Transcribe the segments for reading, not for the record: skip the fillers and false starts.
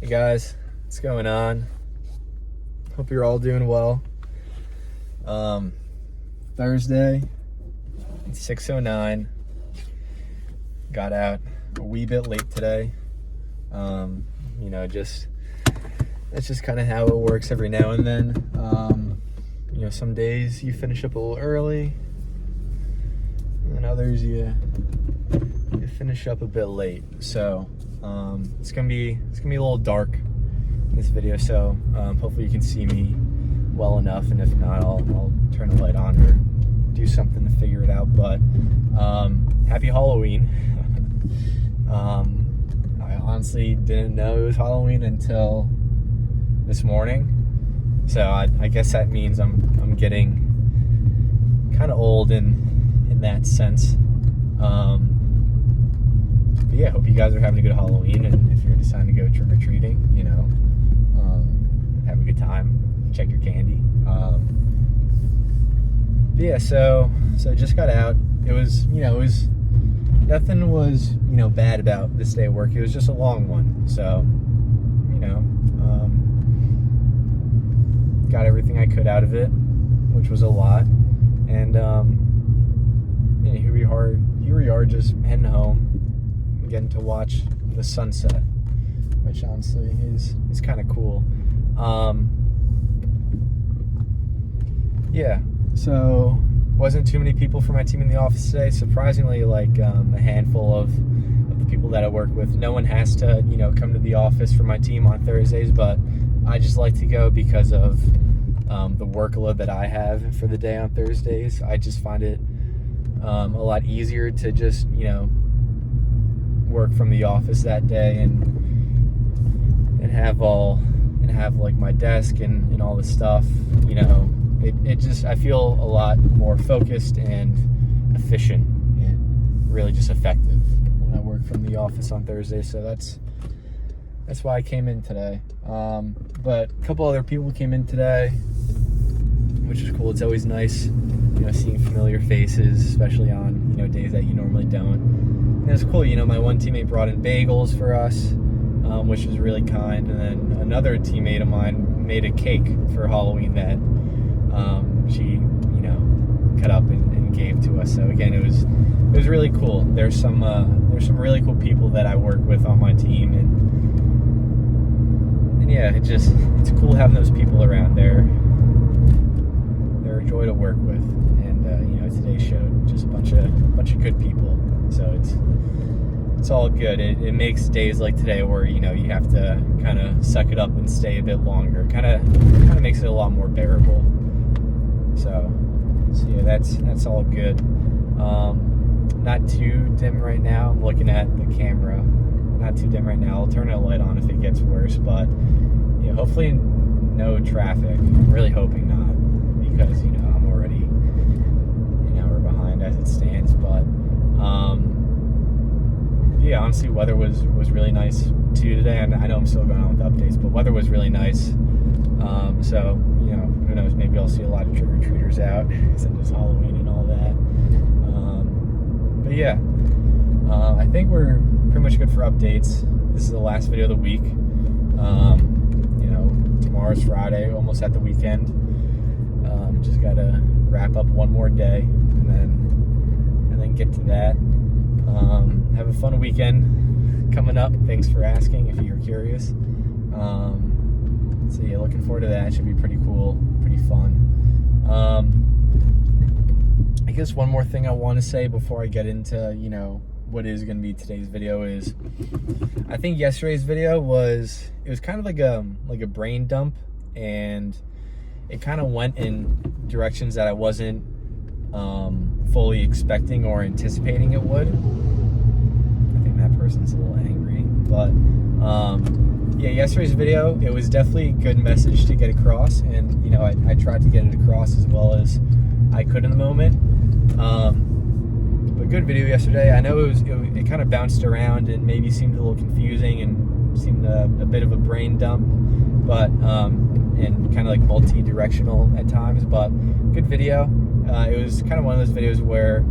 Hey guys, what's going on? Hope you're all doing well. Thursday, it's 6:09. Got out a wee bit late today. That's just kind of how it works every now and then. Some days you finish up a little early, and others you finish up a bit late. So it's gonna be a little dark in this video. So hopefully you can see me well enough, and if not, I'll turn the light on or do something to figure it out. But happy Halloween. I honestly didn't know it was Halloween until this morning. So I guess that means I'm getting kind of old in that sense. But yeah, hope you guys are having a good Halloween, and if you're deciding to go trick-or-treating, have a good time, check your candy. But yeah, so I just got out. It was nothing was bad about this day at work. It was just a long one, so got everything I could out of it, which was a lot. And here we are just heading home, getting to watch the sunset, which honestly is kind of cool. Yeah, so wasn't too many people from my team in the office today. Surprisingly, a handful of the people that I work with. No one has to come to the office for my team on Thursdays, but I just like to go because of the workload that I have for the day on Thursdays. I just find it a lot easier to just work from the office that day and have my desk and all the stuff. It just, I feel a lot more focused and efficient and really just effective when I work from the office on Thursday. So that's why I came in today. But a couple other people came in today, which is cool. It's always nice, seeing familiar faces, especially on, days that you normally don't. And it's cool, my one teammate brought in bagels for us, which was really kind. And then another teammate of mine made a cake for Halloween that she, cut up and gave to us. So again, it was really cool. There's some really cool people that I work with on my team, and yeah, it's cool having those people around there. They're a joy to work with, and today's show just a bunch of good people. So it's all good. It makes days like today where you have to kind of suck it up and stay a bit longer. Kind of makes it a lot more bearable. So yeah, that's all good. Not too dim right now. I'm looking at the camera. Not too dim right now. I'll turn the light on if it gets worse, but yeah, hopefully no traffic. I'm really hoping not, because I'm already an hour behind as it stands. But yeah, honestly, weather was really nice too today, and I know I'm still going on with updates, but weather was really nice. So who knows, maybe I'll see a lot of trick-or-treaters out since it's Halloween and all that. But yeah, I think we're pretty much good for updates. This is the last video of the week. Tomorrow's Friday, almost at the weekend. Just gotta wrap up one more day and then get to that. Have a fun weekend coming up. Thanks for asking if you're curious. So yeah, looking forward to that. Should be pretty cool, pretty fun. I guess one more thing I want to say before I get into what is going to be today's video is, I think yesterday's video was kind of like a brain dump, and it kind of went in directions that I wasn't fully expecting or anticipating it would. I think that person's a little angry, but yeah, yesterday's video, it was definitely a good message to get across, and I tried to get it across as well as I could in the moment. But good video yesterday. I know it kind of bounced around and maybe seemed a little confusing and seemed a bit of a brain dump, but and kind of like multi-directional at times, but good video. It was kind of one of those videos where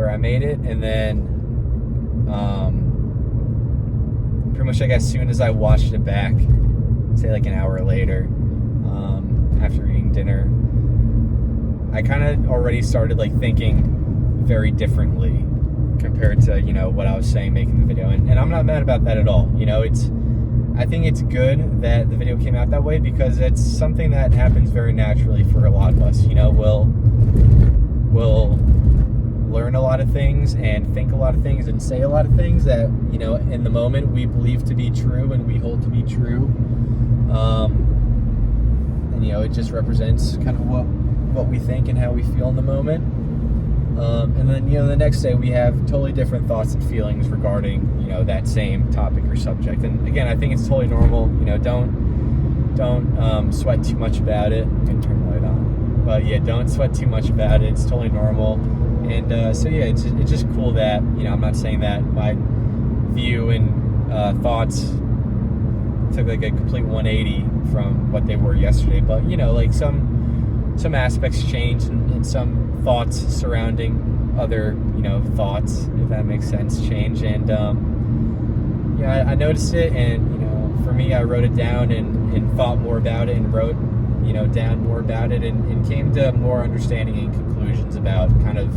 I made it and then pretty much like as soon as I watched it back, say like an hour later, after eating dinner, I kind of already started like thinking very differently compared to, you know, what I was saying making the video. And I'm not mad about that at all. You know, I think it's good that the video came out that way, because it's something that happens very naturally for a lot of us. You know, we'll learn a lot of things and think a lot of things and say a lot of things that, you know, in the moment we believe to be true and we hold to be true. And, you know, it just represents kind of what we think and how we feel in the moment. And then, you know, the next day we have totally different thoughts and feelings regarding, you know, that same topic or subject. And again, I think it's totally normal. You know, don't sweat too much about it. I'm gonna turn the light on. But yeah, don't sweat too much about it. It's totally normal. And so yeah, it's just cool that, you know, I'm not saying that my view and thoughts took like a complete 180 from what they were yesterday. But, you know, like some aspects changed, and some thoughts surrounding other, you know, thoughts, if that makes sense, change. And yeah, I noticed it, and, you know, for me, I wrote it down and thought more about it, and wrote, you know, down more about it, and came to more understanding and conclusions about kind of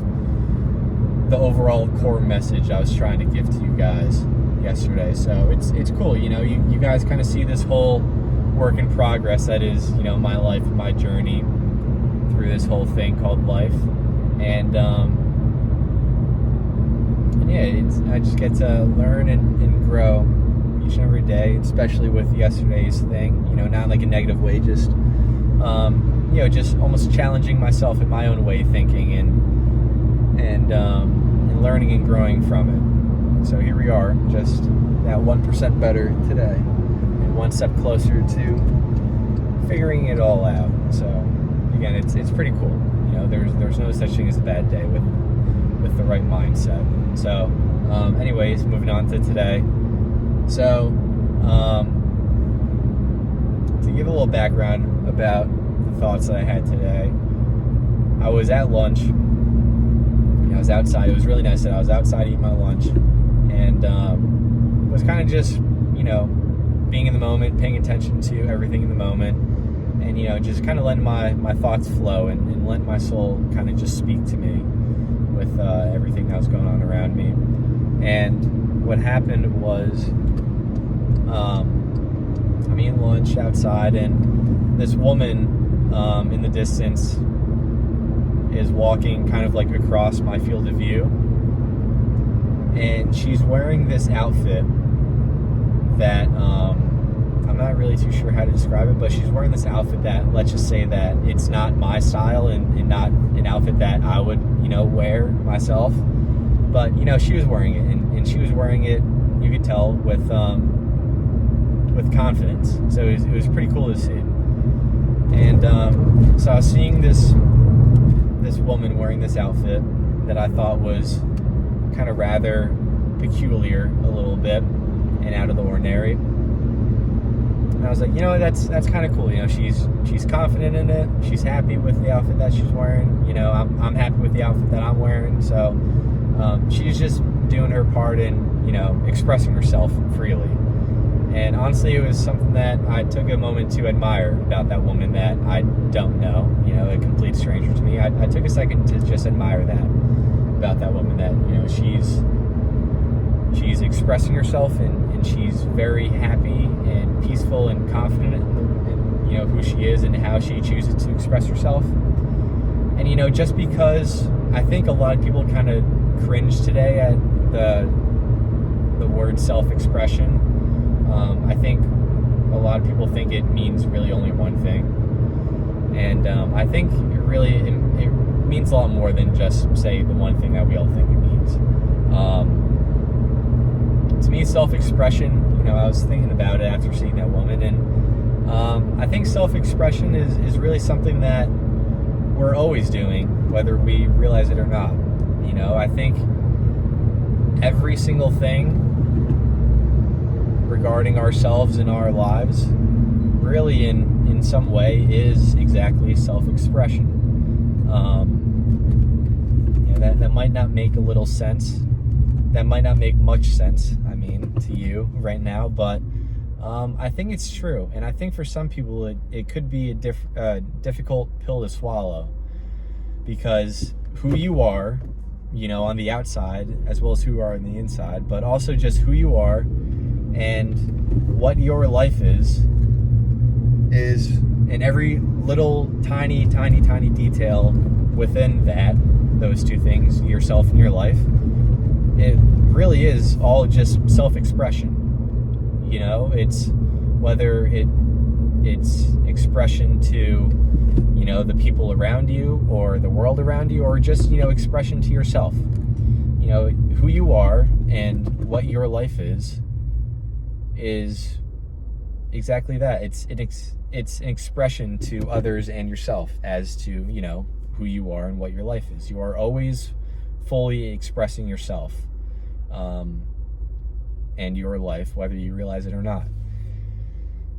the overall core message I was trying to give to you guys yesterday. So it's cool, you know, you guys kind of see this whole work in progress that is, you know, my life and my journey through this whole thing called life. And yeah, I just get to learn and grow each and every day, especially with yesterday's thing, you know, not like a negative way, just you know, just almost challenging myself in my own way thinking, and learning and growing from it. So here we are, just that 1% better today, and one step closer to figuring it all out. So again, it's pretty cool. You know, there's no such thing as a bad day with the right mindset. So anyways, moving on to today. So to give a little background about the thoughts that I had today, I was at lunch. I was outside. It was really nice that I was outside eating my lunch, and was kind of just, you know, being in the moment, paying attention to everything in the moment, and, you know, just kind of letting my thoughts flow, and letting my soul kind of just speak to me with everything that was going on around me. And what happened was, I'm eating lunch outside, and this woman in the distance is walking kind of like across my field of view, and she's wearing this outfit that I'm not really too sure how to describe it, but she's wearing this outfit that, let's just say that it's not my style, and not an outfit that I would, you know, wear myself, but, you know, she was wearing it, and she was wearing it, you could tell, with confidence. So it was pretty cool to see. And so I was seeing this woman wearing this outfit that I thought was kind of rather peculiar a little bit and out of the ordinary. And I was like, you know, that's kind of cool. You know, she's confident in it. She's happy with the outfit that she's wearing. You know, I'm happy with the outfit that I'm wearing. So she's just doing her part in, you know, expressing herself freely. And honestly, it was something that I took a moment to admire about that woman that I don't know, you know, a complete stranger to me. I took a second to just admire that about that woman, that, you know, she's expressing herself, and she's very happy and peaceful and confident in, you know, who she is and how she chooses to express herself. And, you know, just because I think a lot of people kind of cringe today at the word self-expression. I think a lot of people think it means really only one thing, and I think it means a lot more than just, say, the one thing that we all think it means. To me, self-expression, you know, I was thinking about it after seeing that woman, and I think self-expression is really something that we're always doing, whether we realize it or not. You know, I think every single thing regarding ourselves and our lives really in some way is exactly self-expression. You know, that might not make a little sense. That might not make much sense. I mean to you right now, but I think it's true. And I think for some people it could be a difficult pill to swallow, because who you are, on the outside, as well as who you are on the inside, but also just who you are and what your life is in every little tiny detail within those two things, yourself and your life. It really is all just self-expression. It's whether it's expression to the people around you or the world around you, or just expression to yourself. Who you are and what your life is exactly that. It's an expression to others and yourself as to who you are and what your life is. You are always fully expressing yourself and your life, whether you realize it or not.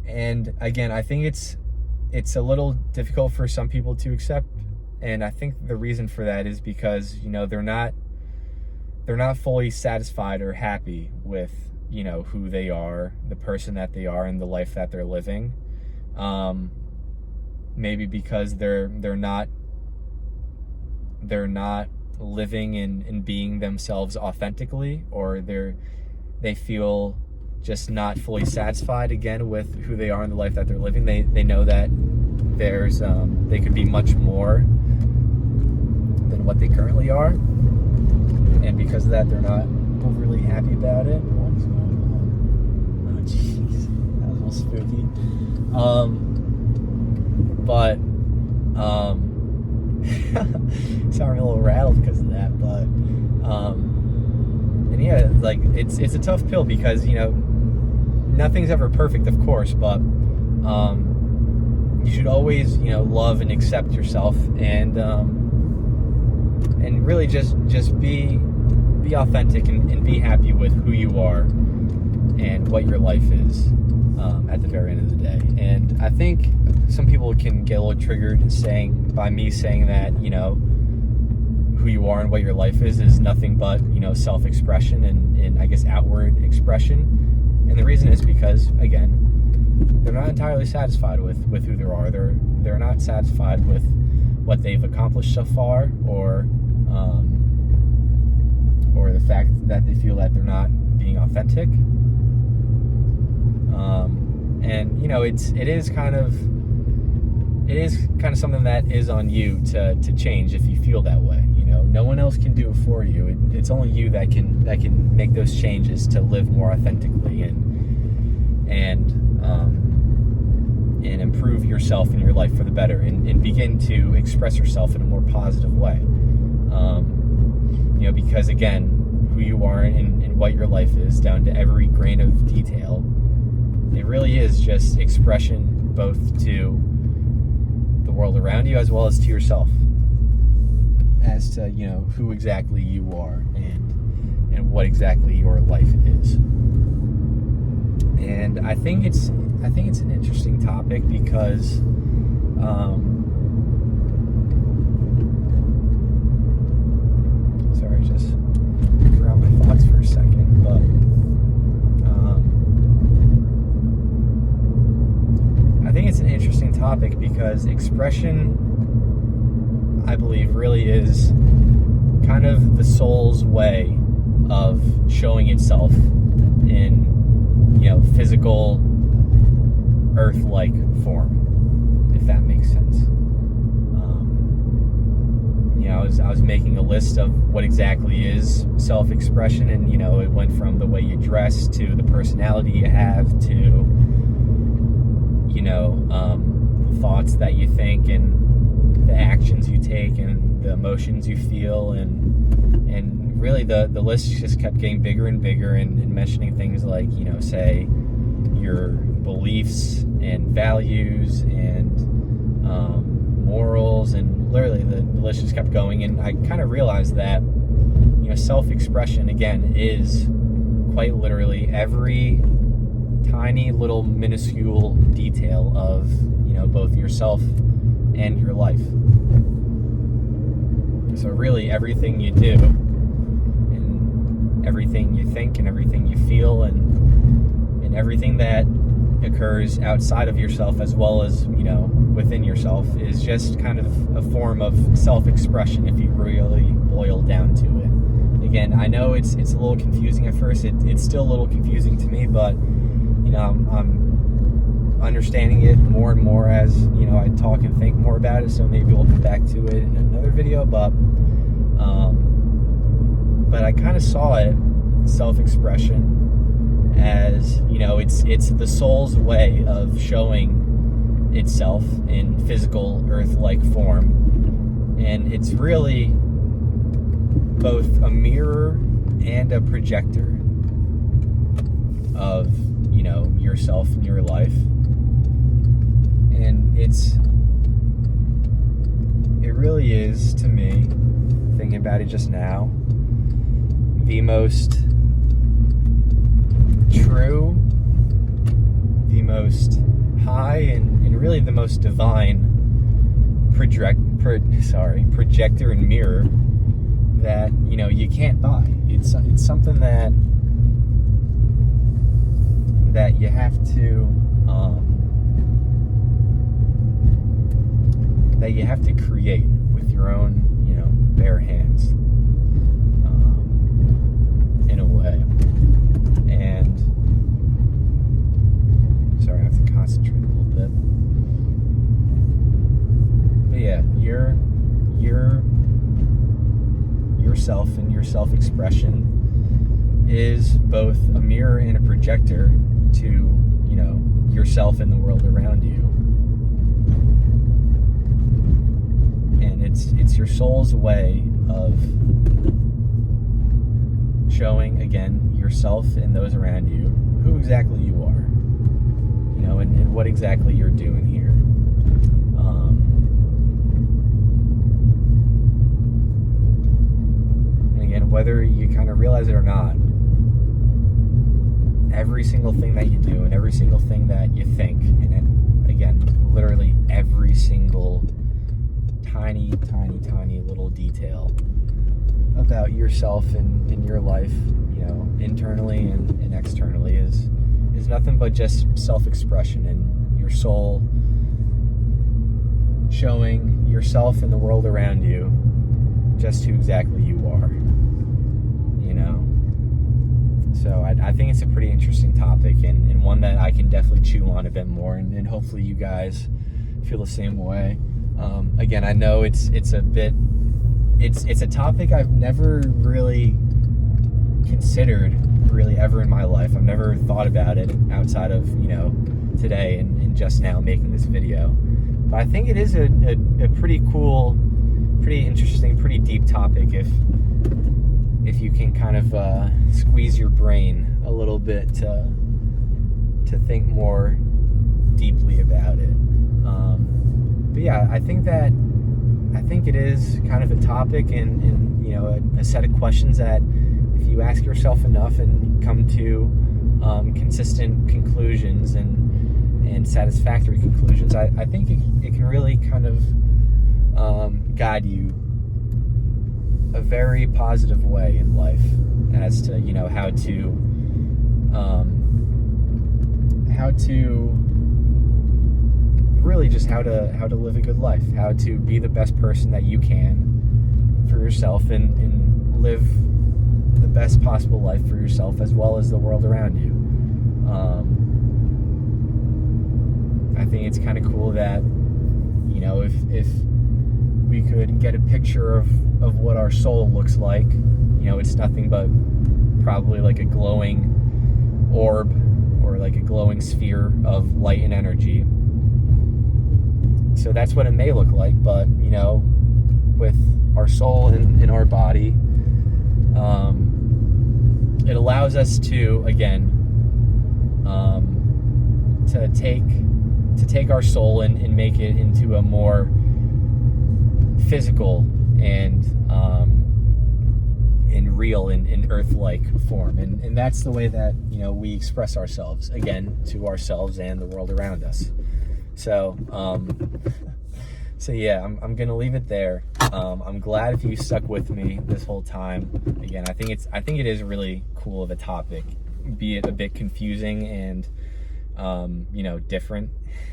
And again, I think it's a little difficult for some people to accept, and I think the reason for that is because they're not fully satisfied or happy with who they are, the person that they are, and the life that they're living. Maybe because they're not living and being themselves authentically, or they feel just not fully satisfied again with who they are and the life that they're living. They know that there's they could be much more than what they currently are, and because of that they're not overly happy about it. What's going on? Oh jeez, that was a little spooky. Sorry, I'm a little rattled because of that, but and yeah, like it's a tough pill, because nothing's ever perfect, of course, but you should always love and accept yourself, and really just be authentic and be happy with who you are and what your life is at the very end of the day. And I think some people can get a little triggered by me saying that who you are and what your life is nothing but self-expression and I guess outward expression. And the reason is because, again, they're not entirely satisfied with who they are. They're not satisfied with what they've accomplished so far, or the fact that they feel that they're not being authentic. And it is kind of something that is on you to change if you feel that way. No one else can do it for you. It's only you that can make those changes to live more authentically and improve yourself and your life for the better, and begin to express yourself in a more positive way. Because again, who you are and what your life is, down to every grain of detail, it really is just expression both to the world around you as well as to yourself, as to who exactly you are and what exactly your life is. And I think it's an interesting topic because sorry, just forgot my thoughts for a second, but I think it's an interesting topic because expression, I believe, really is kind of the soul's way of showing itself in physical earth-like form, if that makes sense. I was making a list of what exactly is self-expression, and it went from the way you dress to the personality you have to the thoughts that you think and the actions you take and the emotions you feel, and really the list just kept getting bigger and bigger, and mentioning things like say your beliefs and values and morals, and literally the list just kept going. And I kind of realized that self-expression again is quite literally every tiny little minuscule detail of both yourself and your life. So really everything you do, and everything you think and everything you feel, and everything that occurs outside of yourself as well as, within yourself, is just kind of a form of self-expression if you really boil down to it. Again, I know it's a little confusing at first. It's still a little confusing to me, but I'm understanding it more and more as I talk and think more about it. So maybe we'll come back to it in another video. But I kind of saw it, self-expression, as it's the soul's way of showing itself in physical earth-like form, and it's really both a mirror and a projector of yourself and your life. And it really is, to me, thinking about it just now, the most true, the most high, and really the most divine projector and mirror that you can't buy. It's something that you have to create with your own bare hands, in a way. And sorry, I have to concentrate a little bit. But yeah, yourself and your self-expression is both a mirror and a projector to yourself and the world around you. And it's your soul's way of showing, again, yourself and those around you who exactly you are, and what exactly you're doing here. And again, whether you kind of realize it or not, every single thing that you do and every single thing that you think, and then, again, literally every single tiny little detail about yourself and your life, internally and externally, is nothing but just self-expression, and your soul showing yourself and the world around you just who exactly you are. So I think it's a pretty interesting topic, and one that I can definitely chew on a bit more, and hopefully you guys feel the same way. Again, I know it's a topic I've never really considered really ever in my life. I've never thought about it outside of today and just now making this video. But I think it is a pretty cool, pretty interesting, pretty deep topic if you can kind of squeeze your brain a little bit to think more deeply about it. But yeah, I think it is kind of a topic and a set of questions that if you ask yourself enough and come to consistent conclusions and satisfactory conclusions, I think it can really kind of guide you a very positive way in life as to how to really just how to live a good life, how to be the best person that you can for yourself, and live the best possible life for yourself as well as the world around you. I think it's kind of cool that if we could get a picture of what our soul looks like, it's nothing but probably like a glowing orb or like a glowing sphere of light and energy. So that's what it may look like, but with our soul in our body, it allows us to, again, to take our soul and make it into a more physical and real and earth-like form, and that's the way that we express ourselves, again, to ourselves and the world around us. So So yeah, I'm gonna leave it there. I'm glad if you stuck with me this whole time. Again, I think it is really cool of a topic, be it a bit confusing and different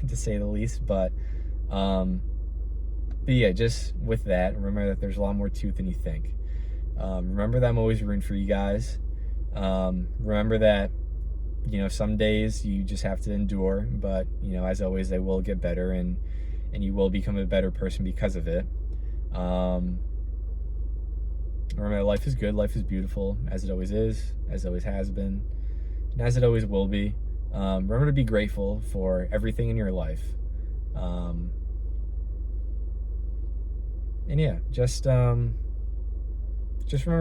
to say the least. But yeah, just with that, remember that there's a lot more to it than you think. Remember that I'm always rooting for you guys. Remember that some days you just have to endure, but as always, they will get better, and you will become a better person because of it. Remember, life is good, life is beautiful, as it always is, as it always has been, and as it always will be. Remember to be grateful for everything in your life. And yeah, just remember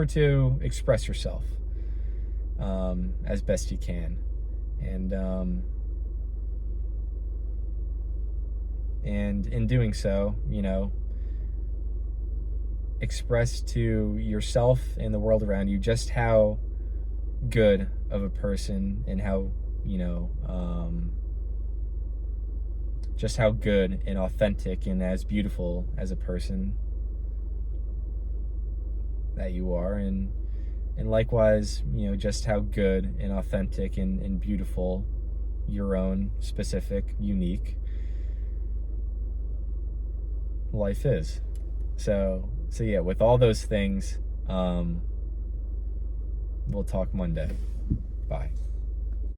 to express yourself as best you can. And in doing so, express to yourself and the world around you just how good of a person and how, just how good and authentic and as beautiful as a person that you are. And likewise, just how good and authentic and beautiful your own specific, unique life is. So yeah, with all those things, we'll talk Monday. Bye.